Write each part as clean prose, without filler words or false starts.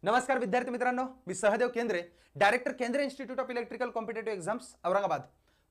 नमस्कार विद्यार्थी मित्रांनो, मी सहदेव केंद्रे, डायरेक्टर केंद्रे institute of electrical competitive exams Aurangabad.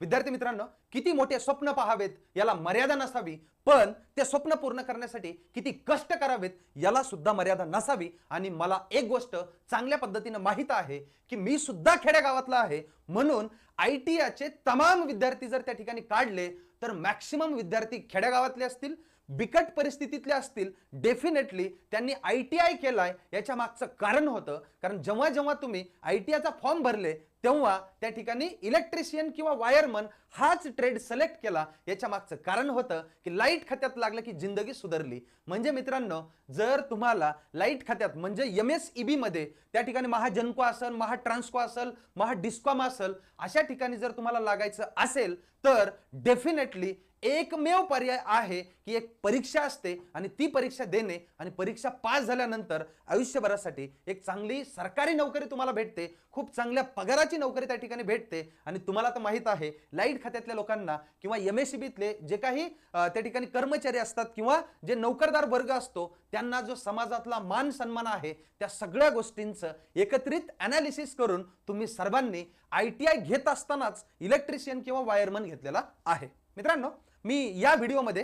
विद्यार्थी मित्रांनो, किती मोठे स्वप्न पाहावेत याला मर्यादा नसावी, पण ते स्वप्न पूर्ण करण्यासाठी किती कष्ट करावेत याला सुद्धा मर्यादा नसावी. आणि मला एक गोष्ट चांगल्या पद्धतीने माहित आहे की मी सुद्धा खेडेगावातला आहे, म्हणून ITIचे तमाम विद्यार्थी जर त्या ठिकाणी काढले तर मॅक्सिमम विद्यार्थी खेडेगावातले असतील, बिकट परिस्थितीतले असतील. डेफिनेटली त्यांनी ITI केलाय याच्या मागचं कारण होतं, कारण जेव्हा जेव्हा तुम्ही ITIचा फॉर्म भरले तेव्हा त्या ठिकाणी इलेक्ट्रिशियन किंवा वायरमन हाच ट्रेड सिलेक्ट केला. याच्या मागचं कारण होतं की लाईट खात्यात लागलं की जिंदगी सुधारली. म्हणजे मित्रांनो, जर तुम्हाला लाईट खात्यात म्हणजे MSEB मध्ये त्या ठिकाणी महाजनको असेल, महाट्रान्सको असेल, महाडिस्कॉम असेल, अशा ठिकाणी जर तुम्हाला लागायचं असेल तर डेफिनेटली एकमेव पर्याय आहे की एक परीक्षा असते आणि ती परीक्षा देणे आणि परीक्षा पास झाल्यानंतर आयुष्यभरासाठी एक चांगली सरकारी नोकरी तुम्हाला भेटते, खूप चांगल्या पगाराची नोकरी त्या ठिकाणी भेटते. आणि तुम्हाला तर माहित आहे लाईट खात्यातल्या लोकांना किंवा MSEBतले जे काही त्या ठिकाणी कर्मचारी असतात किंवा जे नोकरदार वर्ग असतो त्यांना जो समाजातला मान सन्मान आहे त्या सगळ्या गोष्टींचं एकत्रित ॲनालिसिस करून तुम्ही सर्वांनी ITI घेत असतानाच इलेक्ट्रिशियन किंवा वायरमन घेतलेला आहे. मित्रांनो, मी या व्हिडिओमध्ये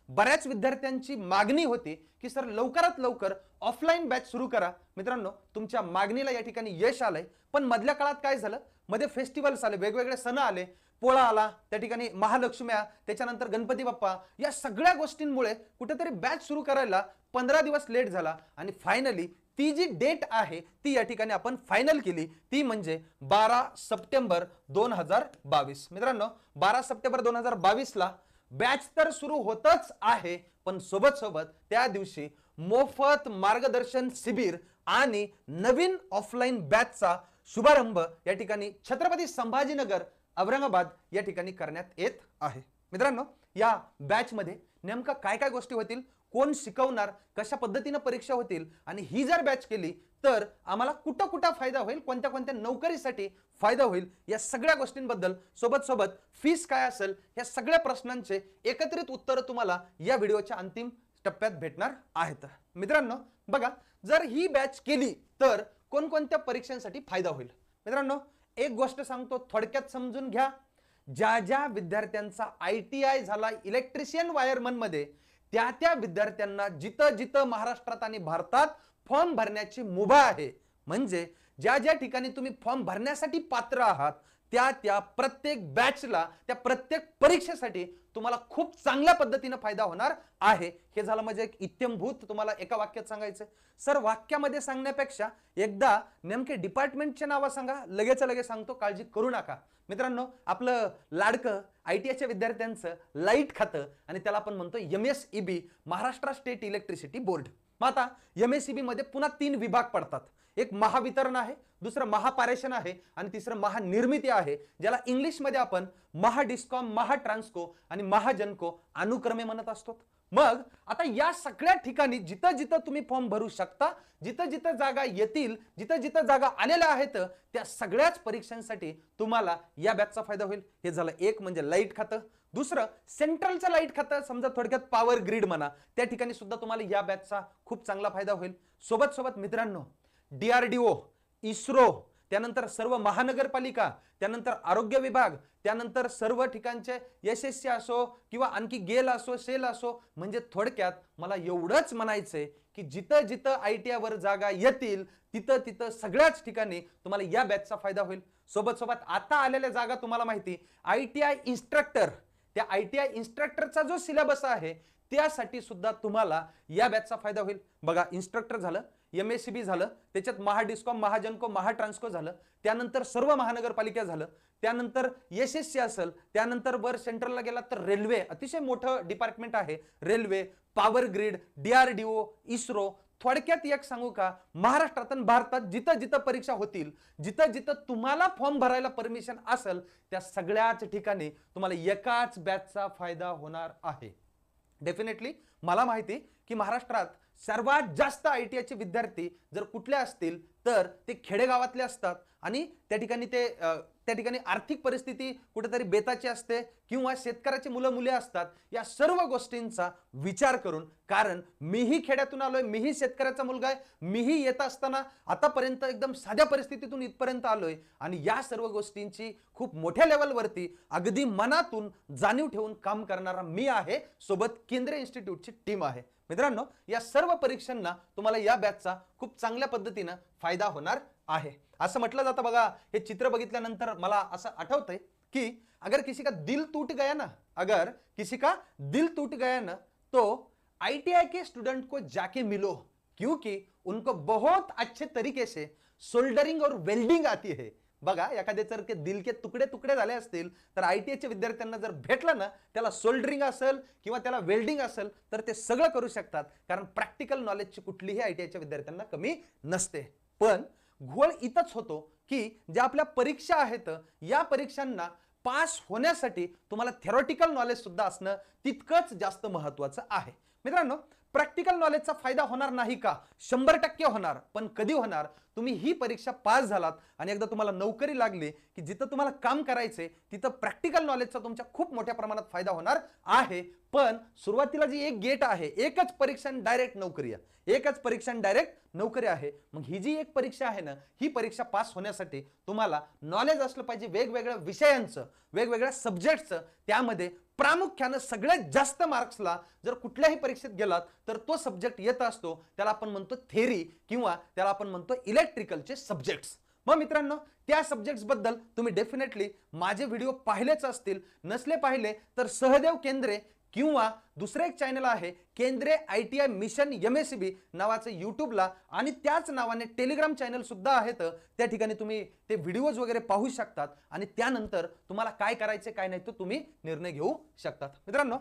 बऱ्याच विद्यार्थ्यांची मागणी होती की सर लवकरात लवकर ऑफलाईन बॅच सुरू करा. मित्रांनो, तुमच्या मागणीला या ठिकाणी यश आलंय, पण मधल्या काळात काय झालं, मध्ये फेस्टिवल्स आले, वेगवेगळे सण आले, पोळा आला, त्या ठिकाणी महालक्ष्म्या, त्याच्यानंतर गणपती बाप्पा, या सगळ्या गोष्टींमुळे कुठेतरी बॅच सुरू करायला 15 दिवस लेट झाला. आणि फायनली ती जी डेट आहे ती या ठिकाणी आपण फायनल केली, ती म्हणजे 12 सप्टेंबर 2022. मित्रांनो, 12 सप्टेंबर 2022 ला बॅच तर सुरू होतच आहे, पण सोबत सोबत त्या दिवशी मोफत मार्गदर्शन शिबिर आणि नवीन ऑफलाईन बॅचचा शुभारंभ या ठिकाणी छत्रपती संभाजीनगर औरंगाबाद या ठिकाणी करण्यात येत आहे. मित्रांनो, या बॅच मध्ये नेमका काय काय गोष्टी होतील, कोण शिकवणार, कशा पद्धतीने परीक्षा होतील, आणि ही जर बॅच केली तर आम्हाला कुठं कुठं फायदा होईल, कोणत्या कोणत्या नोकरीसाठी फायदा होईल, या सगळ्या गोष्टींबद्दल सोबत सोबत फीस काय असेल या सगळ्या प्रश्नांचे एकत्रित उत्तर तुम्हाला या व्हिडिओच्या अंतिम टप्प्यात भेटणार आहेत. मित्रांनो बघा, जर ही बॅच केली तर कोणकोणत्या परीक्षांसाठी फायदा होईल. मित्रांनो, एक गोष्ट सांगतो, थोडक्यात समजून घ्या. ज्या ज्या विद्यार्थ्यांचा ITI झाला इलेक्ट्रिशियन वायरमन मध्ये, त्या त्या विद्यार्थ्यांना जिथं जिथं महाराष्ट्रात आणि भारतात फॉर्म भरण्याची मुभा आहे, म्हणजे ज्या ज्या ठिकाणी तुम्ही फॉर्म भरण्यासाठी पात्र आहात त्या त्या प्रत्येक बॅचला, त्या प्रत्येक परीक्षेसाठी तुम्हाला खूप चांगल्या पद्धतीने फायदा होणार आहे. हे झालं म्हणजे एक इत्यंभूत तुम्हाला एका वाक्यात सांगायचं. सर, वाक्यामध्ये सांगण्यापेक्षा एकदा नेमके डिपार्टमेंटचे नाव सांगा, लगेच लगेच सांगतो, काळजी करू नका. मित्रांनो, आपलं लाडकं ITIच्या विद्यार्थ्यांचं लाईट खातं आणि त्याला आपण म्हणतो MSEB, Maharashtra state electricity board. मग आता MSEB मध्ये पुन्हा 3 विभाग पडतात. एक महावितरण आहे, दुसरं महापारेषण आहे आणि तिसरं महानिर्मिती आहे, ज्याला इंग्लिश मध्ये आपण महाडिस्कॉम, महाट्रान्सको आणि महाजनको अनुक्रमे म्हणत असतो. मग आता या सगळ्या ठिकाणी जिथं जिथं तुम्ही फॉर्म भरू शकता, जिथं जिथं जागा येतील, जिथं जिथं जागा आलेल्या आहेत, त्या सगळ्याच परीक्षांसाठी तुम्हाला या बॅचचा फायदा होईल. हे झालं एक म्हणजे लाईट खातं. दुसरं सेंट्रलचं लाईट खातं, समजा थोडक्यात पॉवर ग्रीड म्हणा, त्या ठिकाणी सुद्धा तुम्हाला या बॅचचा खूप चांगला फायदा होईल. सोबत सोबत मित्रांनो, DRDO, इस्रो, त्यानंतर सर्व महानगरपालिका, त्यानंतर आरोग्य विभाग, त्यानंतर सर्व ठिकाणचे SSC असो किंवा आणखी गेल असो, सेल असो, म्हणजे थोडक्यात मला एवढंच म्हणायचंय की जिथं जिथं ITI वर जागा येतील तिथं तिथं सगळ्याच ठिकाणी तुम्हाला या बॅचचा फायदा होईल. सोबत सोबत आता आलेल्या जागा तुम्हाला माहिती, ITI इन्स्ट्रक्टर, त्या ITI इन्स्ट्रक्टरचा जो सिलेबस आहे त्यासाठी सुद्धा तुम्हाला या बॅचचा फायदा होईल. बघा, इन्स्ट्रक्टर झालं, MSEB झालं, त्याच्यात महाडिस्कॉम, महाजनको, महाट्रान्सको झालं, त्यानंतर सर्व महानगरपालिका झालं, त्यानंतर SSC असेल, त्यानंतर वर सेंट्रलला गेला तर रेल्वे, अतिशय मोठं डिपार्टमेंट आहे, railway, power grid, DRDO, ISRO. थोडक्यात एक सांगू का, महाराष्ट्रात आणि भारतात जिथं जिथं परीक्षा होतील, जिथं जिथं तुम्हाला फॉर्म भरायला परमिशन असेल, त्या सगळ्याच ठिकाणी तुम्हाला एकाच बॅचचा फायदा होणार आहे. डेफिनेटली मला माहिती की महाराष्ट्रात सर्वात जास्त ITI चे विद्यार्थी जर कुठले असतील तर ते खेडेगावातले असतात आणि त्या ठिकाणी आर्थिक परिस्थिती कुठेतरी बेताची असते किंवा शेतकऱ्याची मुलं मुले असतात. या सर्व गोष्टींचा विचार करून, कारण मीही खेड्यातून आलोय, मीही शेतकऱ्याचा मुलगा आहे, मीही येत असताना आतापर्यंत एकदम साध्या परिस्थितीतून इथपर्यंत आलोय आणि या सर्व गोष्टींची खूप मोठ्या लेवलवरती अगदी मनातून जाणीव ठेवून काम करणारा मी आहे, सोबत केंद्रीय इन्स्टिट्यूटची टीम आहे. मित्रांनो, या सर्व परीक्षांना तुम्हाला या बॅचचा खूप चांगल्या पद्धतीने फायदा होणार आहे. असं म्हटलं जातं बघा, हे चित्र बघितल्यानंतर मला असं आठवतंय की अगर किसी का दिल टूट गया ना तो ITI के स्टूडेंट को जाके मिलो, क्योंकि उनको बहुत अच्छे तरीके से सोल्डरिंग और वेल्डिंग आती है. बघा, एखादे जर के दिल के तुकडे तुकडे झाले असतील तर ITI च्या विद्यार्थ्यांना जर भेटलं ना, त्याला सोल्डरिंग असेल किंवा त्याला वेल्डिंग असेल तर ते सगळं करू शकतात, कारण प्रॅक्टिकल नॉलेजची कुठलीही ITI च्या विद्यार्थ्यांना कमी नसते. पण घोळ इथंच होतो की ज्या आपल्या परीक्षा आहेत या परीक्षांना पास होण्यासाठी तुम्हाला थेरॉटिकल नॉलेज सुद्धा असणं तितकंच जास्त महत्त्वाचं आहे. मित्रांनो, प्रॅक्टिकल नॉलेजचा फायदा होणार नाही का? 100% होणार. पण कधी होणार? तुम्ही ही परीक्षा पास झालात आणि एकदा तुम्हाला नोकरी लागली की जिथं तुम्हाला काम करायचंय तिथं प्रॅक्टिकल नॉलेजचा तुमच्या खूप मोठ्या प्रमाणात फायदा होणार आहे. पण सुरुवातीला जी एक गेट आहे, एकच परीक्षा डायरेक्ट नोकरी आहे, एकच परीक्षा डायरेक्ट नोकरी आहे. मग ही जी एक परीक्षा आहे ना, ही परीक्षा पास होण्यासाठी तुम्हाला नॉलेज असलं पाहिजे वेगवेगळ्या विषयांचं, वेगवेगळ्या सब्जेक्टचं. त्यामध्ये प्रामुख्याने सगळ्यात जास्त मार्क्सला जर कुठल्याही परीक्षेत गेलात तर तो सब्जेक्ट येत असतो, त्याला आपण म्हणतो थेरी किंवा त्याला आपण म्हणतो इलेक्ट्रिकलचे सब्जेक्ट्स. मग मित्रांनो, त्या सब्जेक्ट्स बद्दल तुम्ही डेफिनेटली माझे व्हिडिओ पाहिलेच असतील. नसले पाहिले तर सहदेव केंद्रे किंवा दुसरे एक चॅनल आहे केंद्रे ITI मिशन MSCB नावाचं यूट्यूबला आणि त्याच नावाने टेलिग्राम चॅनल सुद्धा आहेत. त्या ठिकाणी तुम्ही ते व्हिडिओज वगैरे पाहू शकतात आणि त्यानंतर तुम्हाला काय करायचे काय नाही तो तुम्ही निर्णय घेऊ शकतात. मित्रांनो,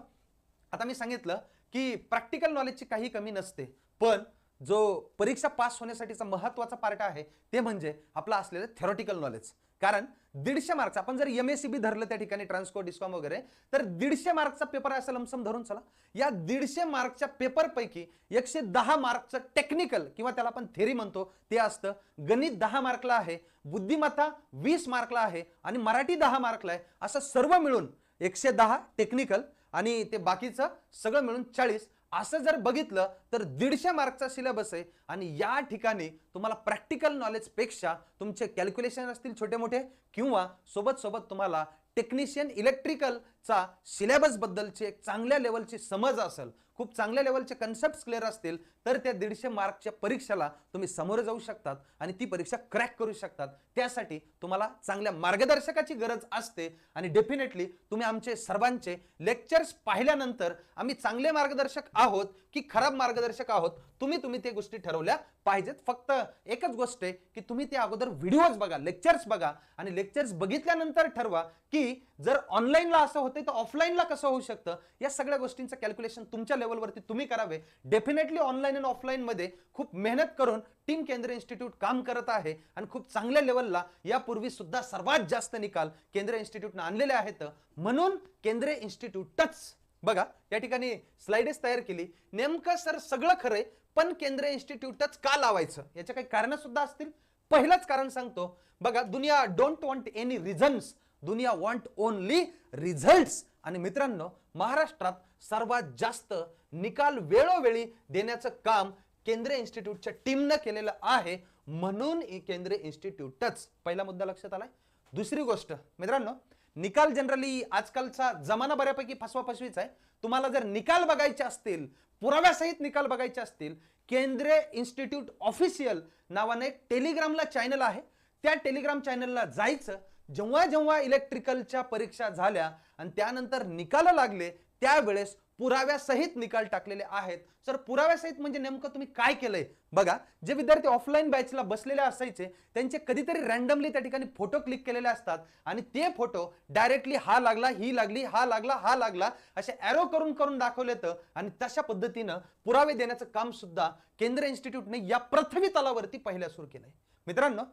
आता मी सांगितलं की प्रॅक्टिकल नॉलेजची काही कमी नसते, पण जो परीक्षा पास होण्यासाठीचा महत्त्वाचा पार्ट आहे ते म्हणजे आपला असलेलं थेरॉटिकल नॉलेज. कारण 150 मार्क्स आपण जर MSCB धरलं त्या ठिकाणी ट्रान्सको डिस्कॉम वगैरे, तर 150 मार्क्सचा पेपर आहे असं लमसम धरून चला. या 150 मार्क्सच्या पेपर पैकी 110 मार्क्सचं टेक्निकल किंवा त्याला आपण थेरी म्हणतो ते असतं. गणित 10 मार्कला आहे, बुद्धिमत्ता 20 मार्कला आहे आणि मराठी 10 मार्कला आहे. असं सर्व मिळून 110 टेक्निकल आणि ते बाकीचं सगळं मिळून 40. असं जर बघितलं तर 150 मार्कचा सिलेबस आहे आणि या ठिकाणी तुम्हाला प्रॅक्टिकल नॉलेज पेक्षा तुमचे कॅल्क्युलेशन असतील छोटे मोठे किंवा सोबत तुम्हाला टेक्निशियन इलेक्ट्रिकलचा सिलेबस बद्दलची एक चांगल्या लेवलची समज असेल, खूप चांगल्या लेवलचे कन्सेप्ट्स क्लिअर असतील तर त्या 150 मार्कच्या परीक्षेला तुम्ही समोर जाऊ शकतात आणि ती परीक्षा क्रॅक करू शकतात. त्यासाठी तुम्हाला चांगल्या मार्गदर्शकाची गरज असते आणि डेफिनेटली तुम्ही आमचे सर्वांचे लेक्चर्स पाहिल्यानंतर आम्ही चांगले मार्गदर्शक आहोत की खराब मार्गदर्शक आहोत तुम्ही ते गोष्टी ठरवल्या पाहिजेत. फक्त एकच गोष्ट आहे की तुम्ही ते अगोदर व्हिडिओज बघा, लेक्चर्स बघा आणि लेक्चर्स बघितल्यानंतर ठरवा की जर ऑनलाईनला असं होतंय तर ऑफलाईनला कसं होऊ शकतं. या सगळ्या गोष्टींचं कॅल्क्युलेशन तुमच्या लेवलवरती तुम्ही करावे. डेफिनेटली ऑनलाईन आणि ऑफलाईन मध्ये खूप मेहनत करून टीम केंद्रीय इन्स्टिट्यूट काम करत आहे आणि खूप चांगल्या लेवलला यापूर्वी सुद्धा सर्वात जास्त निकाल केंद्रीय इन्स्टिट्यूटने आणलेले आहेत. म्हणून केंद्रीय इन्स्टिट्यूटच बघा या ठिकाणी स्लाइड्स तयार केली. नेमकं सर सगळं खरंय पण केंद्रीय इन्स्टिट्यूटच का लावायचं याचे काही कारण सुद्धा असतील. पहिलंच कारण सांगतो बघा, दुनिया डोंट वॉन्ट एनी रिझन्स, दुनिया वॉन्ट ओनली रिझल्ट्स. आणि मित्रांनो, महाराष्ट्रात सर्वात जास्त निकाल वेळोवेळी देण्याचं काम केंद्रीय इन्स्टिट्यूटच्या टीमने केलेलं आहे. म्हणून केंद्रीय इन्स्टिट्यूटच पहिला मुद्दा लक्षात आलाय. दुसरी गोष्ट मित्रांनो, निकाल जनरली आजकालचा जमाना बऱ्यापैकी फसवाफसवीचा आहे. तुम्हाला जर निकाल बघायचे असतील, पुराव्यासहित निकाल बघायचे असतील, केंद्रीय इन्स्टिट्यूट ऑफिशियल नावाने टेलिग्रामला चॅनल आहे. त्या टेलिग्राम चॅनलला जायचं. जेव्हा इलेक्ट्रिकलच्या परीक्षा झाल्या आणि त्यानंतर निकाल लागले त्यावेळेस पुराव्यासहित निकाल टाकलेले आहेत. सर पुराव्यासहित म्हणजे नेमकं तुम्ही काय केलंय? बघा, जे विद्यार्थी ऑफलाईन बॅचला बसलेले असायचे त्यांचे कधीतरी रॅन्डमली त्या ठिकाणी फोटो क्लिक केलेले असतात आणि ते फोटो डायरेक्टली हा लागला, ही लागली, हा लागला, हा लागला असे एरो करून दाखवलेत आणि तशा पद्धतीनं पुरावे देण्याचं काम सुद्धा केंद्रीय इन्स्टिट्यूटने या पृथ्वी तलावरती पहिल्या सुरू केलंय. मित्रांनो,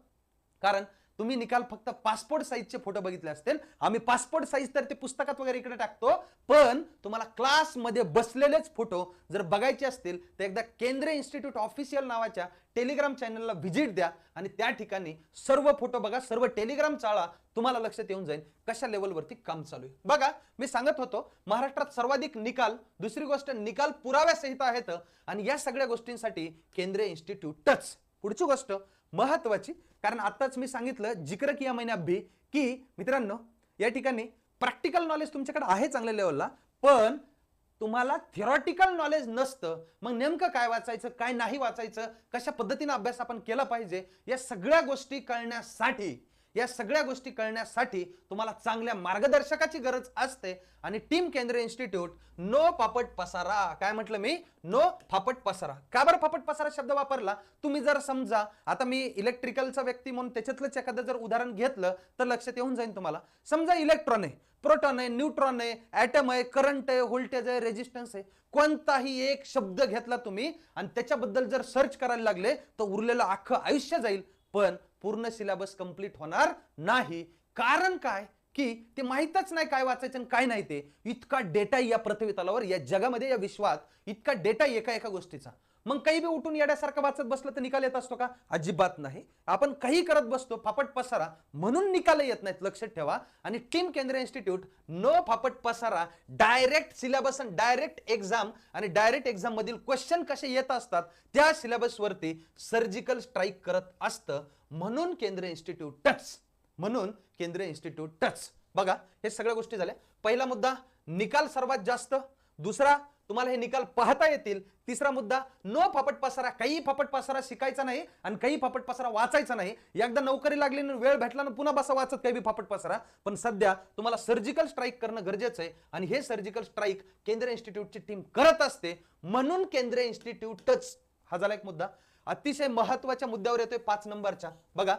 कारण तुम्ही निकाल फक्त पासपोर्ट साईजचे फोटो बघितले असतील. आम्ही पासपोर्ट साईज तर ते पुस्तकात वगैरे इकडे टाकतो, पण तुम्हाला क्लासमध्ये बसलेलेच फोटो जर बघायचे असतील तर एकदा केंद्रीय इन्स्टिट्यूट ऑफिशियल नावाच्या टेलिग्राम चॅनलला व्हिजिट द्या आणि त्या ठिकाणी सर्व फोटो बघा, सर्व टेलिग्राम चाळा. तुम्हाला लक्षात येऊन जाईल कशा लेवलवरती काम चालू आहे. बघा, मी सांगत होतो महाराष्ट्रात सर्वाधिक निकाल, दुसरी गोष्ट निकाल पुराव्यासहित आहेत आणि या सगळ्या गोष्टींसाठी केंद्रीय इन्स्टिट्यूटच. पुढची गोष्ट महत्वाची, कारण आताच मी सांगितलं जिक्र किया मैंने अभी की मित्रांनो या ठिकाणी प्रॅक्टिकल नॉलेज तुमच्याकडे आहे चांगल्या लेवलला, पण तुम्हाला थिअरॉटिकल नॉलेज नसतं. मग नेमकं काय वाचायचं, काय नाही वाचायचं, कशा पद्धतीने अभ्यास आपण केला पाहिजे, या सगळ्या गोष्टी कळण्यासाठी तुम्हाला चांगल्या मार्गदर्शकाची गरज असते. आणि टीम केंद्रीय इन्स्टिट्यूट नो फापट पसारा. काय म्हटलं मी? नो फापट पसारा. का बरं फापट पसारा शब्द वापरला? तुम्ही जर समजा आता मी इलेक्ट्रिकलचा व्यक्ती म्हणून त्याच्यातलंच एखादं जर उदाहरण घेतलं तर लक्षात येऊन जाईल तुम्हाला. समजा इलेक्ट्रॉन आहे, प्रोटॉन आहे, न्यूट्रॉन आहे, ॲटम आहे, करंट आहे, व्होल्टेज आहे, रेजिस्टन्स आहे, कोणताही एक शब्द घेतला तुम्ही आणि त्याच्याबद्दल जर सर्च करायला लागले तर उरलेलं अख्खं आयुष्य जाईल, पण पूर्ण सिलेबस कंप्लीट होणार नाही. कारण काय की ते माहीतच नाही काय वाचायचं आणि काय नाही. ते इतका डेटा या पृथ्वी तलावर, या जगामध्ये, या विश्वात इतका डेटा एका गोष्टीचा. मग काही बी उठून येड्यासारखं वाचत बसलं तर निकाल येत असतो का? अजिबात नाही. आपण काही करत बसतो फापट पसारा, म्हणून निकाल येत नाहीत. लक्षात ठेवा. आणि टीम केंद्रीय इन्स्टिट्यूट नो फापट पसारा, डायरेक्ट सिलेबस आणि डायरेक्ट एक्झाम, आणि डायरेक्ट एक्झाम मधील क्वेश्चन कसे येत असतात त्या सिलेबस वरती सर्जिकल स्ट्राईक करत असतं. म्हणून केंद्रीय इन्स्टिट्यूटच. बघा, हे सगळ्या गोष्टी झाल्या. पहिला मुद्दा निकाल सर्वात जास्त, दुसरा तुम्हाला हे निकाल पाहता येतील, तिसरा मुद्दा नो फापट पसारा. काही फापट पसारा शिकायचा नाही आणि काही फापट पसारा वाचायचा नाही. एकदा नोकरी लागली ना, वेळ भेटला ना, पुन्हा बसा वाचत काही बी फापट पसारा. पण सध्या तुम्हाला सर्जिकल स्ट्राईक करणं गरजेचं आहे आणि हे सर्जिकल स्ट्राईक केंद्रीय इन्स्टिट्यूटची टीम करत असते. म्हणून केंद्रीय इन्स्टिट्यूटच. हा झाला एक मुद्दा. अतिशय महत्वाच्या मुद्द्यावर येतोय 5 नंबरच्या. बघा,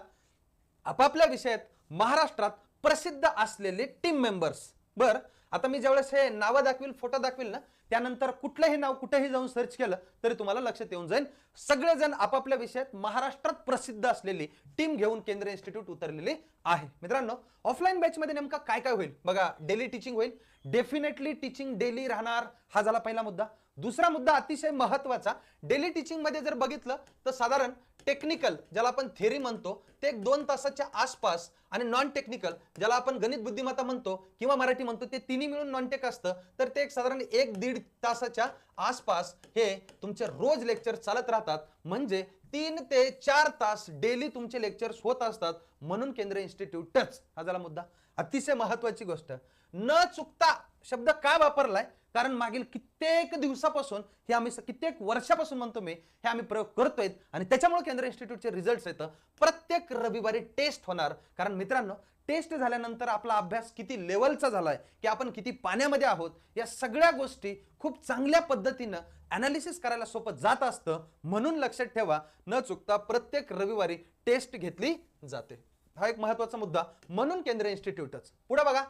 आपापल्या विषयात महाराष्ट्रात प्रसिद्ध असलेले टीम मेंबर्स. बर, आता मी ज्यावेळेस हे नावं दाखवील, फोटो दाखवील ना, त्यानंतर कुठलंही नाव कुठेही जाऊन सर्च केलं तरी तुम्हाला लक्षात येऊन जाईल सगळेजण आपापल्या विषयात महाराष्ट्रात प्रसिद्ध असलेली टीम घेऊन केंद्रीय इन्स्टिट्यूट उतरलेले आहे. मित्रांनो, ऑफलाईन बॅच मध्ये नेमका काय काय होईल बघा. डेली टीचिंग होईल, डेफिनेटली टीचिंग डेली राहणार. हा झाला पहिला मुद्दा. दुसरा मुद्दा अतिशय महत्वाचा, डेली टीचिंग मध्ये जर बघितलं तर साधारण टेक्निकल ज्याला आपण थेरी म्हणतो ते 1-2 तासाच्या आसपास, आणि नॉन टेक्निकल ज्याला आपण गणित बुद्धिमत्ता म्हणतो किंवा मराठी म्हणतो ते तिन्ही मिळून नॉन टेक असतं, तर ते एक साधारण 1-1.5 तासाच्या आसपास हे तुमचे रोज लेक्चर चालत राहतात. म्हणजे 3 ते 4 तास डेली तुमचे लेक्चर्स होत असतात. म्हणून केंद्रीय इन्स्टिट्यूटच. हा झाला मुद्दा. अतिशय महत्वाची गोष्ट, न चुकता शब्द का वापरलाय? कारण मागील कित्येक दिवसापासून हे आम्ही, कित्येक वर्षापासून म्हणतो मी, हे आम्ही प्रयोग करतोय आणि त्याच्यामुळे केंद्रीय इन्स्टिट्यूटचे रिझल्ट्स येतं. प्रत्येक रविवारी टेस्ट होणार. कारण मित्रांनो, टेस्ट झाल्यानंतर आपला अभ्यास किती लेवलचा झालाय, की आपण किती पाण्यामध्ये आहोत, या सगळ्या गोष्टी खूप चांगल्या पद्धतीनं अनालिसिस करायला सोपं जात असतं. म्हणून लक्षात ठेवा, न चुकता प्रत्येक रविवारी टेस्ट घेतली जाते. हा एक महत्वाचा मुद्दा. म्हणून केंद्रीय इन्स्टिट्यूटच. पुढे बघा,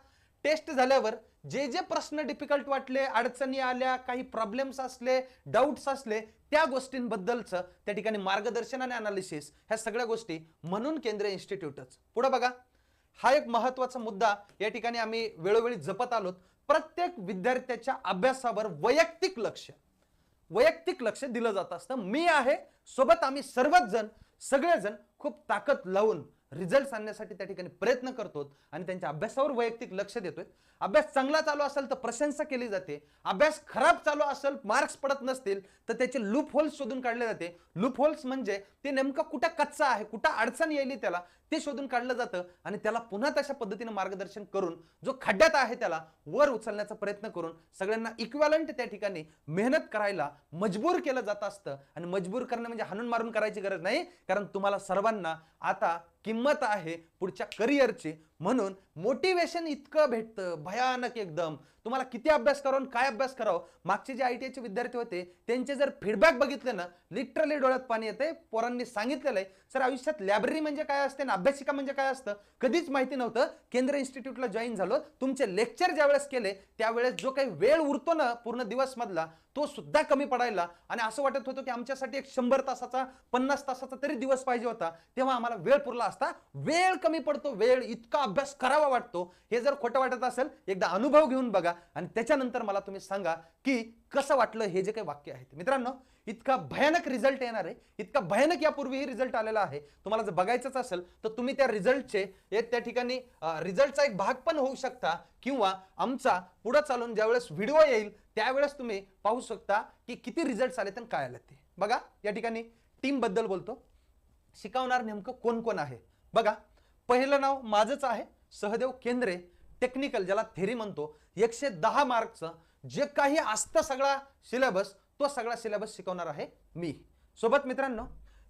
टेस्ट झाल्यावर जे जे प्रश्न डिफिकल्ट वाटले, अडचणी आल्या, काही प्रॉब्लेम्स असले, डाऊट्स असले, त्या गोष्टींबद्दलचं त्या ठिकाणी मार्गदर्शन आणि अनालिसिस, ह्या सगळ्या गोष्टी म्हणून केंद्रीय इन्स्टिट्यूटच. पुढे बघा, हा एक महत्वाचा मुद्दा या ठिकाणी आम्ही वेळोवेळी जपत आलोत. प्रत्येक विद्यार्थ्याच्या अभ्यासावर वैयक्तिक लक्ष दिलं जात असतं. मी आहे सोबत, आम्ही सगळेजण खूप ताकद लावून रिझल्ट आणण्यासाठी त्या ठिकाणी प्रयत्न करतो आणि त्यांच्या अभ्यासावर वैयक्तिक लक्ष देतोय. अभ्यास चांगला चालू असेल तर प्रशंसा केली जाते. अभ्यास खराब चालू असेल, मार्क्स पडत नसतील तर त्याचे लूप होल्स शोधून काढले जाते. लूप होल्स म्हणजे ते नेमकं कुठं कच्चा आहे, कुठं अडचण येईल त्याला ते शोधून काढलं जातं आणि त्याला पुन्हा तशा पद्धतीने मार्गदर्शन करून जो खड्ड्यात आहे त्याला वर उचलण्याचा प्रयत्न करून सगळ्यांना इक्विव्हॅलंट त्या ठिकाणी मेहनत करायला मजबूर केलं जात असतं. आणि मजबूर करणं म्हणजे हाणून मारून करायची गरज नाही, कारण तुम्हाला सर्वांना आता किंमत आहे पुढच्या करिअरची, म्हणून मोटिवेशन इतकं भेटतं भयानक एकदम. तुम्हाला किती अभ्यास करावं काय अभ्यास करावं. मागचे जे ITI चे विद्यार्थी होते त्यांचे जर फीडबॅक बघितले ना लिटरली डोळ्यात पाणी येते. पोरांनी सांगितलेलं आहे सर आयुष्यात लायब्ररी म्हणजे काय असते ना अभ्यासिका म्हणजे काय असतं कधीच माहिती नव्हतं. केंद्र इन्स्टिट्यूटला जॉईन झालो. तुमचे लेक्चर ज्यावेळेस केले त्यावेळेस जो काही वेळ उरतो ना पूर्ण दिवस मधला तो सुद्धा कमी पडायला आणि असं वाटत होतं की आमच्यासाठी एक 100 तासाचा 50 तासाचा तरी दिवस पाहिजे होता. तेव्हा आम्हाला वेळ पुरला असता. वेळ कमी पडतो. वेळ इतका अभ्यास करावा वाटतो. हे जर खोटं वाटत असेल एकदा अनुभव घेऊन बघा आणि त्याच्यानंतर मला तुम्ही सांगा की कसं वाटलं हे जे काही वाक्य आहेत. मित्रांनो इतका भयानक रिझल्ट येणार आहे. इतका भयानक यापूर्वीही रिझल्ट आलेला आहे. तुम्हाला जर बघायचंच असेल तर तुम्ही त्या रिझल्टचे त्या ठिकाणी रिझल्टचा एक भाग पण होऊ शकता किंवा आमचा पुढे चालून ज्यावेळेस व्हिडिओ येईल त्यावेळेस तुम्ही पाहू शकता की किती रिझल्ट आले तर काय आले ते. बघा या ठिकाणी टीम बद्दल बोलतो. शिकवणार नेमकं कोण कोण आहे बघा. पहिलं नाव माझंच आहे सहदेव केंद्रे. टेक्निकल ज्याला थेरी म्हणतो 110 मार्कचं जे काही असतं सगळा सिलेबस तो सगळा सिलेबस शिकवणार आहे मी. सोबत मित्रांनो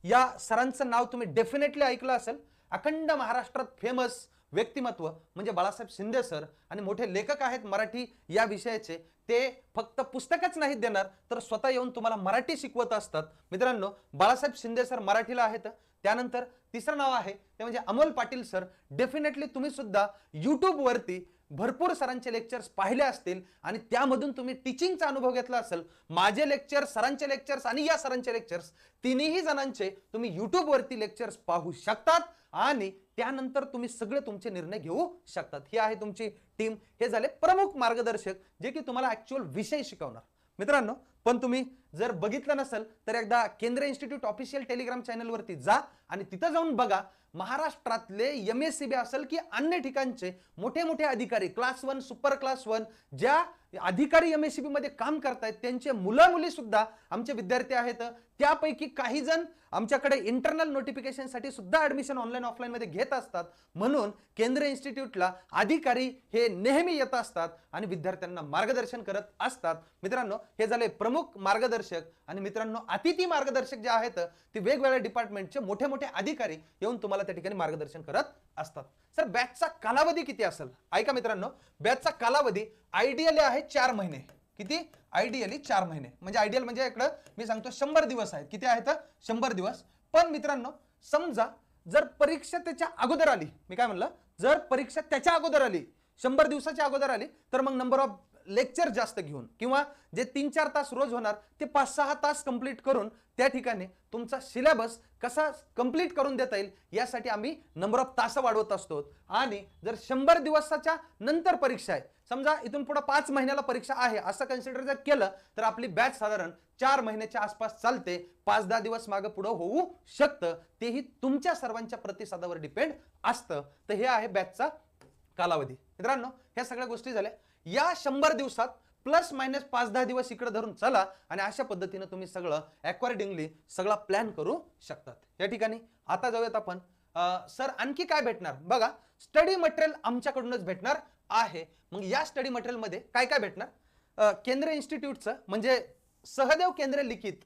या सरांचं नाव तुम्ही डेफिनेटली ऐकलं असेल. अखंड महाराष्ट्रात फेमस व्यक्तिमत्व म्हणजे बाळासाहेब शिंदे सर आणि मोठे लेखक आहेत मराठी या विषयाचे. ते फक्त पुस्तकच नाहीत देणार तर स्वतः येऊन तुम्हाला मराठी शिकवत असतात. मित्रांनो बाळासाहेब शिंदे सर मराठीला आहेत. त्यानंतर तिसरं नाव आहे ते म्हणजे अमोल पाटील सर. डेफिनेटली तुम्ही सुद्धा YouTube वरती भरपूर सरांचे लेक्चर्स पाहिले असतील आणि त्यामधून तुम्ही टीचिंगचा अनुभव घेतला असेल. माझे लेक्चर सरांचे लेक्चर्स आणि या सरांचे लेक्चर्स तिन्ही जणांचे तुम्ही YouTube वरती लेक्चर्स पाहू शकतात आणि त्यानंतर तुम्ही सगळे तुमचे निर्णय घेऊ शकतात. ही आहे तुमची टीम. हे झाले प्रमुख मार्गदर्शक जे की तुम्हाला ऍक्च्युअल विषय शिकवणार. मित्रांनो पण तुम्ही जर बघितलं नसेल तर एकदा केंद्र इन्स्टिट्यूट ऑफिशियल टेलिग्राम चॅनल वरती जा आणि तिथं जाऊन बघा. महाराष्ट्रातले MSCB असेल की अन्य ठिकाणचे मोठे मोठे अधिकारी क्लास 1 सुपर क्लास 1 ज्या अधिकारी MSCB मध्ये काम करतायत त्यांचे मुलं मुली सुद्धा आमचे विद्यार्थी आहेत. त्यापैकी काही जण आमच्याकडे इंटरनल नोटिफिकेशन साठी सुद्धा ऍडमिशन ऑनलाईन ऑफलाईन मध्ये घेत असतात. म्हणून केंद्र इन्स्टिट्यूटला अधिकारी हे नेहमी येत असतात आणि विद्यार्थ्यांना मार्गदर्शन करत असतात. मित्रांनो हे झाले प्रमुख मार्गदर्शक आणि मित्रांनो अतिथी मार्गदर्शक जे आहेत ते वेगवेगळ्या डिपार्टमेंटचे मोठे मोठे अधिकारी येऊन तुम्हाला त्या ठिकाणी मार्गदर्शन करत असतात. सर बॅचचा कालावधी किती असेल ऐका मित्रांनो. बॅचचा कालावधी आयडियली आहे 4 महिने. किती आयडियली 4 महिने म्हणजे आयडियल म्हणजे इकडे मी सांगतो 100 दिवस आहेत. किती आहेत 100 दिवस. पण मित्रांनो समजा जर परीक्षा त्याच्या अगोदर आली मी काय म्हणलं जर परीक्षा त्याच्या अगोदर आली 100 दिवसाच्या अगोदर आली तर मग नंबर ऑफ लेक्चर जास्त घेऊन किंवा जे 3-4 तास रोज होणार ते 5-6 तास कंप्लीट करून त्या ठिकाणी तुमचा सिलेबस कसा कंप्लीट करून देता येईल यासाठी आम्ही नंबर ऑफ तास वाढवत असतो. आणि जर 100 दिवसाच्या नंतर परीक्षा आहे समजा इथून पुढे 5 महिन्याला परीक्षा आहे असं कन्सिडर जर केलं तर आपली बॅच साधारण 4 महिन्याच्या आसपास चालते. 5-10 दिवस मागे पुढे होऊ शकतं. तेही तुमच्या सर्वांच्या प्रतिसादावर डिपेंड असतं. तर हे आहे बॅचचा कालावधी. मित्रांनो ह्या सगळ्या गोष्टी झाल्या. या 100 दिवसात प्लस मायनस 5-10 दिवस इकडे धरून चला आणि अशा पद्धतीने तुम्ही सगळं अकॉर्डिंगली सगळा प्लॅन करू शकतात. या ठिकाणी आता जाऊयात आपण सर आणखी काय भेटणार बघा. स्टडी मटेरियल आमच्याकडूनच भेटणार आहे. मग या स्टडी मटेरियल मध्ये काय काय भेटणार. केंद्र इन्स्टिट्यूटचं म्हणजे सहदेव केंद्र लिखित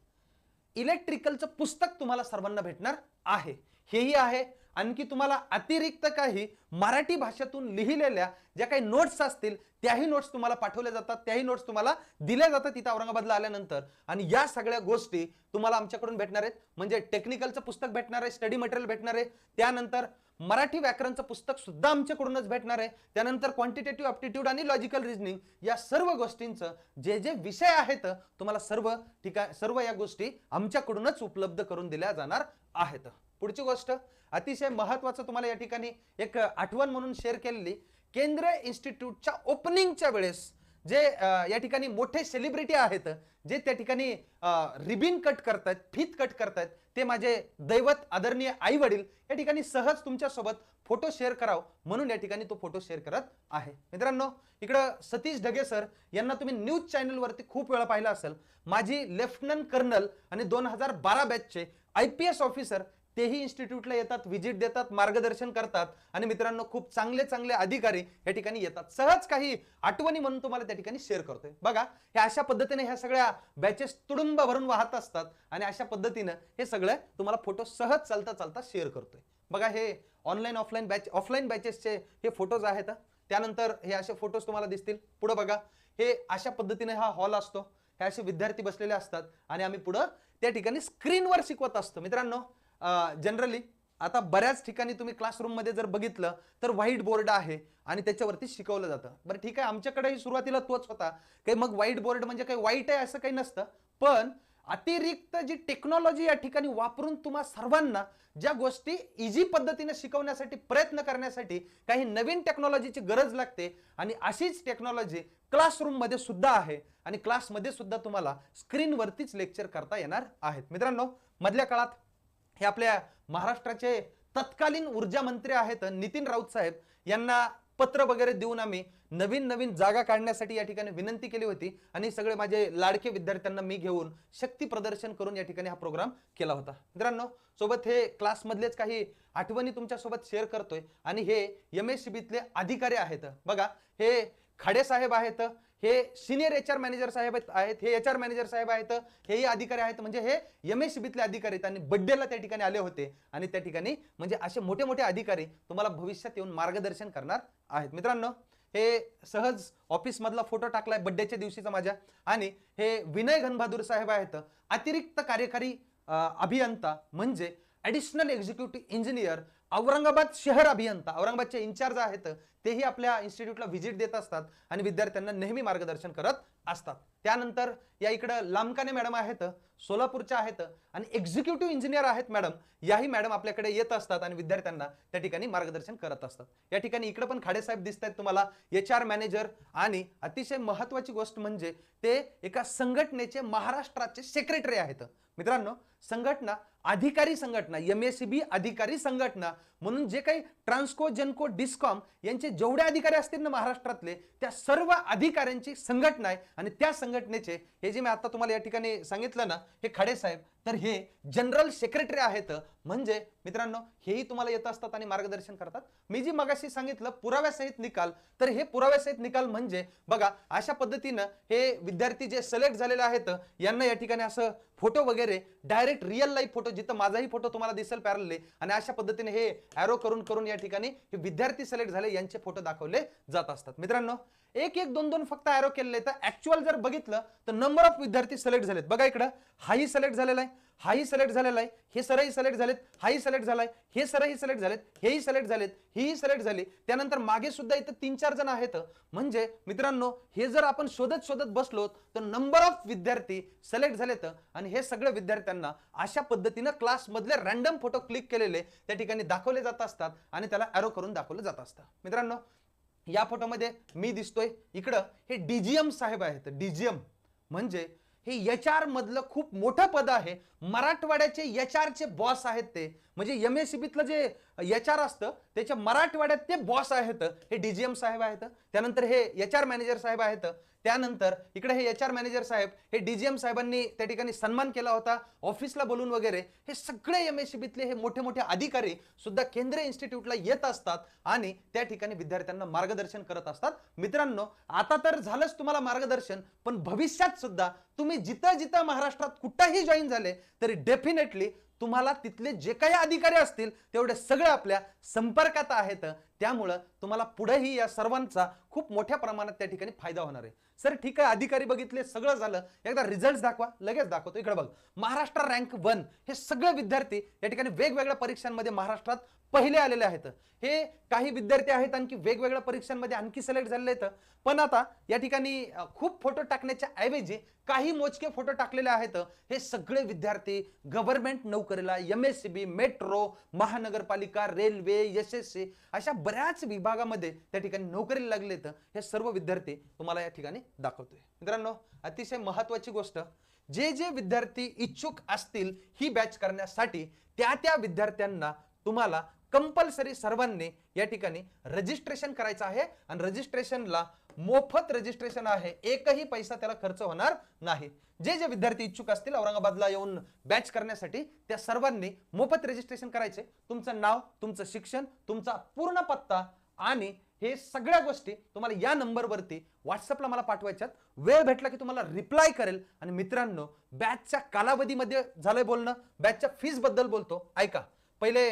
इलेक्ट्रिकलचं पुस्तक तुम्हाला सर्वांना भेटणार आहे. हेही आहे. आणखी तुम्हाला अतिरिक्त काही मराठी भाषेतून लिहिलेल्या ज्या काही नोट्स असतील त्याही नोट्स तुम्हाला पाठवल्या जातात. त्याही नोट्स तुम्हाला दिल्या जातात इथं औरंगाबादला आल्यानंतर. आणि या सगळ्या गोष्टी तुम्हाला आमच्याकडून भेटणार आहेत. म्हणजे टेक्निकलचं पुस्तक भेटणार आहे स्टडी मटेरियल भेटणार आहे. त्यानंतर मराठी व्याकरणचं पुस्तक सुद्धा आमच्याकडूनच भेटणार आहे. त्यानंतर क्वांटिटेटिव्ह ॲप्टिट्यूड आणि लॉजिकल रिझनिंग या सर्व गोष्टींचं जे जे विषय आहेत तुम्हाला सर्व या गोष्टी आमच्याकडूनच उपलब्ध करून दिल्या जाणार आहेत. पुढची गोष्ट अतिशय महत्त्वाचं तुम्हाला या ठिकाणी एक आठवण म्हणून शेअर केलेली. केंद्र इन्स्टिट्यूटच्या ओपनिंगच्या वेळेस जे या ठिकाणी मोठे सेलिब्रिटी आहेत जे त्या ठिकाणी रिबिन कट करतात फीत कट करतात ते माझे दैवत आदरणीय आई वडील या ठिकाणी सहज तुमच्या सोबत फोटो शेअर कराव म्हणून या ठिकाणी तो फोटो शेअर करत आहे. मित्रांनो इकडे सतीश ढगे सर यांना तुम्ही न्यूज चॅनल वरती खूप वेळा पाहिलं असेल. माझी लेफ्टनंट कर्नल आणि 2012 बॅचचे IPS ऑफिसर तेही इन्स्टिट्यूटला येतात व्हिजिट देतात मार्गदर्शन करतात. आणि मित्रांनो खूप चांगले चांगले अधिकारी या ठिकाणी येतात. सहज काही आठवणी म्हणून तुम्हाला त्या ठिकाणी शेअर करतोय. बघा हे अशा पद्धतीने ह्या सगळ्या बॅचेस तुडुंब भरून वाहत असतात आणि अशा पद्धतीने हे सगळे तुम्हाला फोटो सहज चालता चालता शेअर करतोय. बघा हे ऑफलाईन बॅचेसचे हे फोटोज आहेत. त्यानंतर हे असे फोटोज तुम्हाला दिसतील. पुढे बघा, हे अशा पद्धतीने हा हॉल असतो, हे असे विद्यार्थी बसलेले असतात आणि आम्ही पुढे त्या ठिकाणी स्क्रीनवर शिकवत असतो. मित्रांनो, जनरली आता बऱ्याच ठिकाणी तुम्ही क्लासरूम मध्ये जर बघितलं तर व्हाईट बोर्ड आहे आणि त्याच्यावरती शिकवलं जातं. बरं ठीक आहे, आमच्याकडेही सुरुवातीला तोच होता, काही मग व्हाईट बोर्ड म्हणजे काही वाईट आहे असं काही नसतं, पण अतिरिक्त जी टेक्नॉलॉजी या ठिकाणी वापरून तुम्हा सर्वांना ज्या गोष्टी इझी पद्धतीने शिकवण्यासाठी प्रयत्न करण्यासाठी काही नवीन टेक्नॉलॉजीची गरज लागते आणि अशीच टेक्नॉलॉजी क्लासरूम मध्ये सुद्धा आहे आणि क्लासमध्ये सुद्धा तुम्हाला स्क्रीनवरतीच लेक्चर करता येणार आहेत. मित्रांनो, मधल्या काळात हे आपल्या महाराष्ट्राचे तत्कालीन ऊर्जा मंत्री आहेत नितीन राऊत साहेब यांना पत्र वगैरे देऊन आम्ही नवीन नवीन जागा काढण्यासाठी या ठिकाणी विनंती केली होती आणि सगळे माझे लाडके विद्यार्थ्यांना मी घेऊन शक्ती प्रदर्शन करून या ठिकाणी हा प्रोग्राम केला होता. मित्रांनो, सोबत हे क्लास मधलेच काही आठवणी तुमच्या सोबत शेअर करतोय आणि हे MSCBतले अधिकारी आहेत. बघा, हे खाडे साहेब आहेत, हे सिनियर HR मॅनेजर साहेब आहेत, हे HR मॅनेजर साहेब आहेत, हेही अधिकारी आहेत. म्हणजे हे MSCBतले अधिकारी आहेत आणि बड्डेला त्या ठिकाणी आले होते आणि त्या ठिकाणी म्हणजे असे मोठे मोठे अधिकारी तुम्हाला भविष्यात येऊन मार्गदर्शन करणार आहेत. मित्रांनो, हे सहज ऑफिस मधला फोटो टाकलाय बड्डेच्या दिवशीचा माझ्या आणि हे विनय घनबहादूर साहेब आहेत, अतिरिक्त कार्यकारी अभियंता म्हणजे ऍडिशनल एक्झिक्युटिव्ह इंजिनियर, औरंगाबाद शहर अभियंता, औरंगाबादचे इंचार्ज आहेत. तेही आपल्या इन्स्टिट्यूटला व्हिजिट देत असतात आणि विद्यार्थ्यांना नेहमी मार्गदर्शन करत असतात. त्यानंतर या इकडे लामकाने मॅडम आहेत, सोलापूरच्या आहेत आणि एक्झिक्युटिव्ह इंजिनियर आहेत मॅडम. याही मॅडम आपल्याकडे येत असतात आणि विद्यार्थ्यांना त्या ठिकाणी मार्गदर्शन करत असतात. या ठिकाणी इकडे पण खाडे साहेब दिसत आहेत तुम्हाला, HR मॅनेजर आणि अतिशय महत्त्वाची गोष्ट म्हणजे ते एका संघटनेचे महाराष्ट्राचे सेक्रेटरी आहेत. मित्रांनो, संघटना अधिकारी संघटना, MSCB अधिकारी संघटना म्हणून जे काही ट्रान्सको, जेनको, डिस्कॉम यांचे जेवढे अधिकारी असतील ना महाराष्ट्रातले, त्या सर्व अधिकाऱ्यांची संघटना आहे आणि त्या संघटनेचे हे जे मी आता तुम्हाला या ठिकाणी सांगितलं ना, हे खाडे साहेब, तर हे जनरल सेक्रेटरी आहेत. म्हणजे मित्रांनो, हेही तुम्हाला येत असतात आणि मार्गदर्शन करतात. मी जी मगाशी सांगितलं पुराव्यासहित निकाल, तर हे पुराव्यासहित निकाल म्हणजे बघा अशा पद्धतीनं हे विद्यार्थी जे सिलेक्ट झालेले आहेत यांना या ठिकाणी असं फोटो वगैरे डायरेक्ट रिअल लाईफ फोटो, जिथं माझाही फोटो तुम्हाला दिसेल पॅरलली, आणि अशा पद्धतीने हे ॲरो करून करून या ठिकाणी हे विद्यार्थी सिलेक्ट झाले यांचे फोटो दाखवले जात असतात. मित्रांनो, एक एक दोन दोन फक्त ॲरो केलेले, तर ऍक्च्युअल जर बघितलं तर नंबर ऑफ विद्यार्थी सिलेक्ट झालेत. बघा इकडं हाही सिलेक्ट झालेला आहे, हाही सिलेक्ट झालेला आहे, हे सरही सिलेक्ट झालेत, हाही सिलेक्ट झालाय, हे सरही सिलेक्ट झालेत, हेही सिलेक्ट झालेत, हीही सिलेक्ट झाली. त्यानंतर मागे सुद्धा इथं 3-4 जण आहेत. म्हणजे मित्रांनो, हे जर आपण शोधत शोधत बसलो तर नंबर ऑफ विद्यार्थी सिलेक्ट झालेत आणि हे सगळे विद्यार्थ्यांना अशा पद्धतीने क्लास मधले रॅन्डम फोटो क्लिक केलेले त्या ठिकाणी दाखवले जात असतात आणि त्याला ॲरो करून दाखवलं जात असतं. मित्रांनो, या फोटोमध्ये मी दिसतोय, इकडं हे DGM साहेब आहेत. DGM म्हणजे हे HR मधलं खूप मोठं पद आहे. मराठवाड्याचे HR चे बॉस आहेत ते, म्हणजे MSCBतलं जे HR असतं त्याच्या मराठवाड्यात ते बॉस आहेत. हे DGM साहेब आहेत. त्यानंतर हे HR मॅनेजर साहेब आहेत. त्यानंतर इकडे हे HR मॅनेजर साहेब, हे DGM साहेबांनी त्या ठिकाणी सन्मान केला होता ऑफिसला बोलून वगैरे. हे सगळे MSCBतले हे मोठे मोठे अधिकारी सुद्धा केंद्रीय इन्स्टिट्यूटला येत असतात आणि त्या ठिकाणी विद्यार्थ्यांना मार्गदर्शन करत असतात. मित्रांनो, आता तर झालंच तुम्हाला मार्गदर्शन, पण भविष्यात सुद्धा तुम्ही जिथं जिथं महाराष्ट्रात कुठेही जॉईन झाले तरी डेफिनेटली तुम्हाला तिथले जे काही अधिकारी असतील तेवढे सगळे आपल्या संपर्कात आहेत. त्यामुळे तुम्हाला पुढेही या सर्वांचा खूप मोठ्या प्रमाणात त्या ठिकाणी फायदा होणार आहे. सर ठीक आहे, अधिकारी बघितले, सगळं झालं, एकदा रिझल्ट दाखवा. लगेच दाखवतो. इकडे बघ, महाराष्ट्र रँक 1 हे सगळे विद्यार्थी या ठिकाणी वेगवेगळ्या परीक्षांमध्ये महाराष्ट्रात पहिले आलेले आहेत. हे काही विद्यार्थी आहेत आणखी वेगवेगळ्या परीक्षांमध्ये आणखी सिलेक्ट झालेले आहेत. पण आता या ठिकाणी खूप फोटो टाकण्याच्या ऐवजी काही मोजके फोटो टाकलेले आहेत. हे सगळे विद्यार्थी गव्हर्नमेंट नोकरीला, MSCB, मेट्रो, महानगरपालिका, रेल्वे, SSC अशा बऱ्याच विभागामध्ये त्या ठिकाणी नोकरीला लागलेत. हे सर्व विद्यार्थी तुम्हाला या ठिकाणी दाखवतोय. मित्रांनो, अतिशय महत्त्वाची गोष्ट, जे जे विद्यार्थी इच्छुक असतील ही बॅच करण्यासाठी त्या त्या विद्यार्थ्यांना तुम्हाला कंपल्सरी सर्वांनी या ठिकाणी रजिस्ट्रेशन करायचं आहे आणि रजिस्ट्रेशनला मोफत रजिस्ट्रेशन आहे. एकही पैसा त्याला खर्च होणार नाही. जे जे विद्यार्थी इच्छुक असतील औरंगाबादला येऊन बॅच करण्यासाठी त्या सर्वांनी मोफत रजिस्ट्रेशन करायचे. तुमचं नाव, तुमचं शिक्षण, तुमचा पूर्ण पत्ता आणि हे सगळ्या गोष्टी तुम्हाला या नंबरवरती व्हॉट्सअपला मला पाठवायच्यात. वेळ भेटला की तुम्हाला रिप्लाय करेल. आणि मित्रांनो, बॅचच्या कालावधीमध्ये झालंय बोलणं, बॅचच्या फीस बद्दल बोलतो. ऐका, पहिले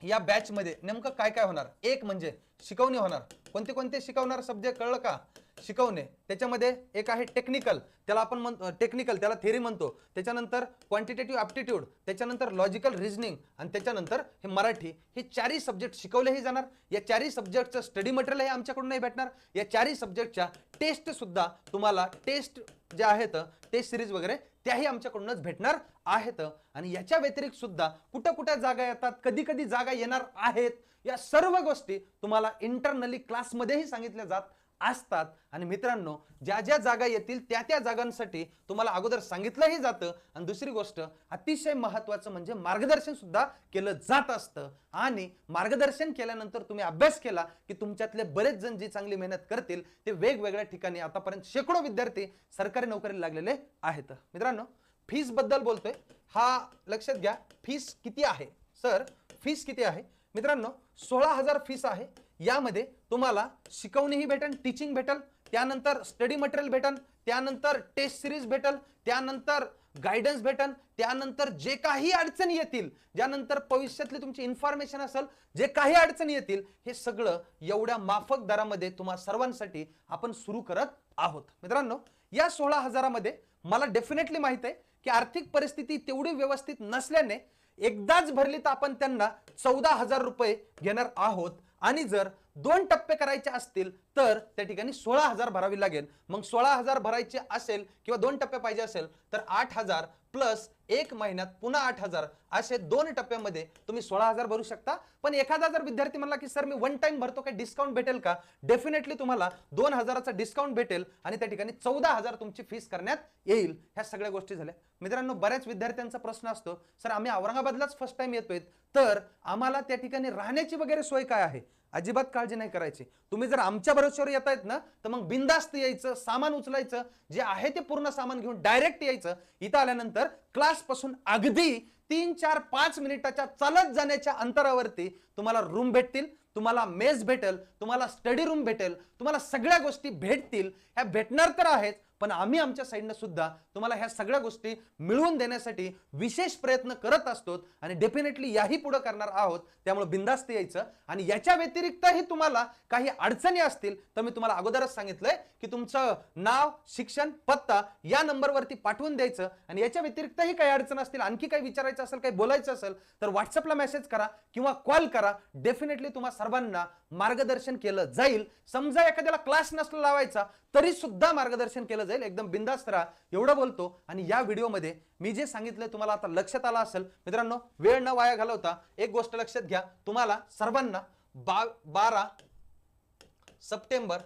या बॅच मध्ये नेमकं काय काय होणार, एक म्हणजे शिकवणी होणार. कोणते कोणते शिकवणार सब्जेक्ट कळलं का, शिकवणे. त्याच्यामध्ये एक आहे टेक्निकल, त्याला आपण म्हणतो टेक्निकल, त्याला थेरी म्हणतो. त्याच्यानंतर क्वांटिटेटिव्ह ॲप्टिट्यूड, त्याच्यानंतर लॉजिकल रिझनिंग आणि त्याच्यानंतर हे मराठी. हे चारही सब्जेक्ट शिकवलेही जाणार. या चारही सब्जेक्टचं स्टडी मटेरियल हे आमच्याकडून भेटणार. या चारही सब्जेक्टच्या टेस्ट सुद्धा तुम्हाला, टेस्ट जे आहेत टेस्ट सिरीज वगैरे त्याही आमच्याकडूनच भेटणार आहेत. आणि याच्या व्यतिरिक्त सुद्धा कुठं कुठं जागा येतात, कधी कधी जागा येणार आहेत, या सर्व गोष्टी तुम्हाला इंटरनली क्लासमध्येही सांगितल्या जात असतात. आणि मित्रांनो, ज्या ज्या जागा येतील त्या त्या जागांसाठी तुम्हाला अगोदर सांगितलंही जातं. आणि दुसरी गोष्ट अतिशय महत्त्वाचं म्हणजे मार्गदर्शन सुद्धा केलं जात असतं. आणि मार्गदर्शन केल्यानंतर तुम्ही अभ्यास केला की तुमच्यातले बरेच जण जी चांगली मेहनत करतील ते वेगवेगळ्या ठिकाणी आतापर्यंत शेकडो विद्यार्थी सरकारी नोकरीला लागलेले आहेत. मित्रांनो, फीस बद्दल बोलतोय, हा लक्षात घ्या. फीस किती आहे सर, फीस किती आहे मित्रांनो? 16,000 फीस आहे. यामध्ये तुम्हाला शिकवणीही भेटल, टीचिंग भेटल, त्यानंतर स्टडी मटेरियल भेटल, त्यानंतर टेस्ट सिरीज भेटल, त्यानंतर गायडन्स भेटल, त्यानंतर जे काही अडचणी येतील, ज्यानंतर भविष्यातली तुमची इन्फॉर्मेशन असेल, जे काही अडचणी येतील, हे सगळं एवढ्या माफक दरामध्ये तुम्हा सर्वांसाठी आपण सुरू करत आहोत. मित्रांनो, या 16,000 मध्ये मला डेफिनेटली माहित आहे की आर्थिक परिस्थिती तेवढी व्यवस्थित नसल्याने एकदाच भरली तर आपण त्यांना 14,000 रुपये घेणार आहोत. आणि जर 2 टप्पे करायचे असतील तर त्या ठिकाणी 16,000 भरावी लागेल. मग 16,000 भरायचे असेल किंवा 2 टप्पे पाहिजे असेल तर 8,000 प्लस 1 महिन्यात पुन्हा 8,000, असे 2 टप्प्यामध्ये तुम्ही 16,000 भरू शकता. पण एखादा जर विद्यार्थी म्हणला की सर मी वन टाइम भरतो, काही डिस्काउंट भेटेल का? डेफिनेटली तुम्हाला 2,000चा डिस्काउंट भेटेल आणि त्या ठिकाणी 14,000 तुमची फीस करण्यात येईल. ह्या सगळ्या गोष्टी झाल्या. मित्रांनो, बऱ्याच विद्यार्थ्यांचा प्रश्न असतो, सर आम्ही औरंगाबादलाच फर्स्ट टाइम येतोय तर आम्हाला त्या ठिकाणी राहण्याची वगैरे सोय काय आहे? अजिबात काळजी नाही करायची. तुम्ही जर आमच्या भरोश्यावर येत आहेत ना तर मग बिंदास्त यायचं, सामान उचलायचं, जे आहे ते पूर्ण सामान घेऊन डायरेक्ट यायचं. इथं आल्यानंतर क्लास पासून अगदी 3, 4, 5 मिनिटाच्या चालत जाण्याच्या अंतरावरती तुम्हाला रूम भेटतील, तुम्हाला मेस भेटेल, तुम्हाला स्टडी रूम भेटेल, तुम्हाला सगळ्या गोष्टी भेटतील. ह्या भेटणार तर आहेत, पण आम्ही आमच्या साईडने सुद्धा तुम्हाला ह्या सगळ्या गोष्टी मिळवून देण्यासाठी विशेष प्रयत्न करत असतो आणि डेफिनेटली याही पुढे करणार आहोत. त्यामुळे बिंदास्त यायचं. आणि याच्या व्यतिरिक्तही तुम्हाला काही अडचणी असतील तर मी तुम्हाला अगोदरच सांगितलंय की तुमचं नाव, शिक्षण, पत्ता या नंबरवरती पाठवून द्यायचं. आणि याच्या व्यतिरिक्तही काही अडचण असतील, आणखी काही विचारायचं असेल, काही बोलायचं असेल तर व्हॉट्सअपला मेसेज करा किंवा कॉल करा. डेफिनेटली तुम्हा सर्वांना मार्गदर्शन केलं जाईल. समजा एखाद्याला क्लास नसला लावायचा तरी सुद्धा मार्गदर्शन केलं जाईल. एकदम बिंदास्त राहा एवढं बोलतो. आणि या व्हिडिओमध्ये मी जे सांगितलं तुम्हाला आता लक्षात आलं असेल. मित्रांनो, वेळ न वाया घालवता एक गोष्ट लक्षात घ्या. तुम्हाला सर्वांना 12 सप्टेंबर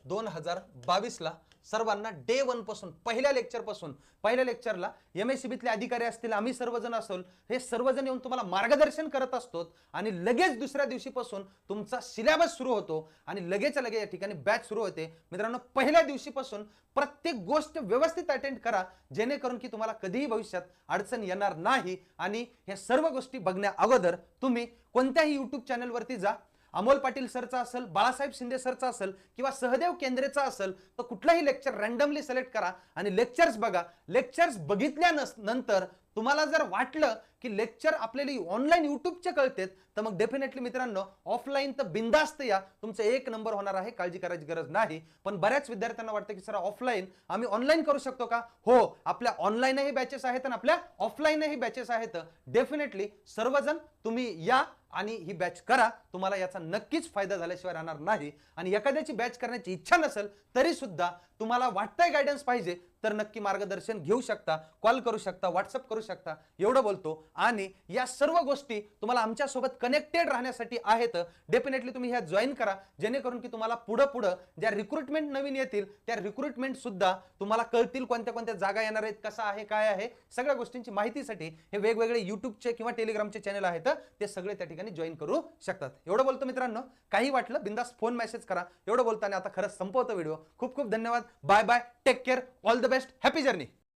2022 ला सर्वांना डे 1 पासून, पहिल्या लेक्चरला MSCBतले अधिकारी असतील, आम्ही सर्वजण असोल, हे सर्वजण येऊन तुम्हाला मार्गदर्शन करत असतो. आणि लगेच दुसऱ्या दिवशीपासून तुमचा सिलेबस सुरू होतो आणि लगेच या ठिकाणी बॅच सुरू होते. मित्रांनो, पहिल्या दिवशीपासून प्रत्येक गोष्ट व्यवस्थित अटेंड करा, जेणेकरून की तुम्हाला कधीही भविष्यात अडचण येणार नाही. आणि हे सर्व गोष्टी बघण्या अगोदर तुम्ही कोणत्याही यूट्यूब चॅनलवरती जा. अमोल पाटील सरचा असेल, बाळासाहेब शिंदे सरचा असेल किंवा सहदेव केंद्रेचा असेल तर कुठलाही लेक्चर रँडमली सिलेक्ट करा आणि लेक्चर्स बघा. लेक्चर्स बघितल्यानंतर तुम्हाला जर वाटलं की लेक्चर आपल्याला ऑनलाईन यूट्यूबचे कळतेत तर मग डेफिनेटली मित्रांनो ऑफलाईन तर बिंदास्त या, तुमचं 1 नंबर होणार आहे, काळजी करायची गरज नाही. पण बऱ्याच विद्यार्थ्यांना वाटतं की सर ऑफलाईन आम्ही ऑनलाईन करू शकतो का? हो, आपल्या ऑनलाईनही बॅचेस आहेत आणि आपल्या ऑफलाईनही बॅचेस आहेत. डेफिनेटली सर्वजण तुम्ही या आणि ही बॅच करा. तुम्हाला याचा नक्कीच फायदा झाल्याशिवाय राहणार नाही. आणि एखाद्याची बॅच करण्याची इच्छा नसेल तरी सुद्धा तुम्हाला वाटतंय गायडन्स पाहिजे तर नक्की मार्गदर्शन घेऊ शकता, कॉल करू शकता, व्हॉट्सअप करू शकता एवढं बोलतो. आणि या सर्व गोष्टी तुम्हाला आमच्या सोबत कनेक्टेड राहण्यासाठी आहेत. डेफिनेटली तुम्ही ह्या जॉईन करा, जेणेकरून की तुम्हाला पुढं ज्या रिक्रुटमेंट नवीन येतील त्या रिक्रुटमेंट सुद्धा तुम्हाला कळतील, कोणत्या कोणत्या जागा येणार आहेत, कसं आहे, काय आहे, सगळ्या गोष्टींची माहितीसाठी हे वेगवेगळे युट्यूबचे किंवा टेलिग्रामचे चॅनल आहेत, ते सगळे त्या ठिकाणी जॉईन करू शकतात. एवढं बोलतो मित्रांनो. काही वाटलं बिंदास फोन मेसेज करा. एवढं बोलताना आता खरंच संपवतो व्हिडिओ. खूप खूप धन्यवाद. Bye bye, take care, all the best, happy journey.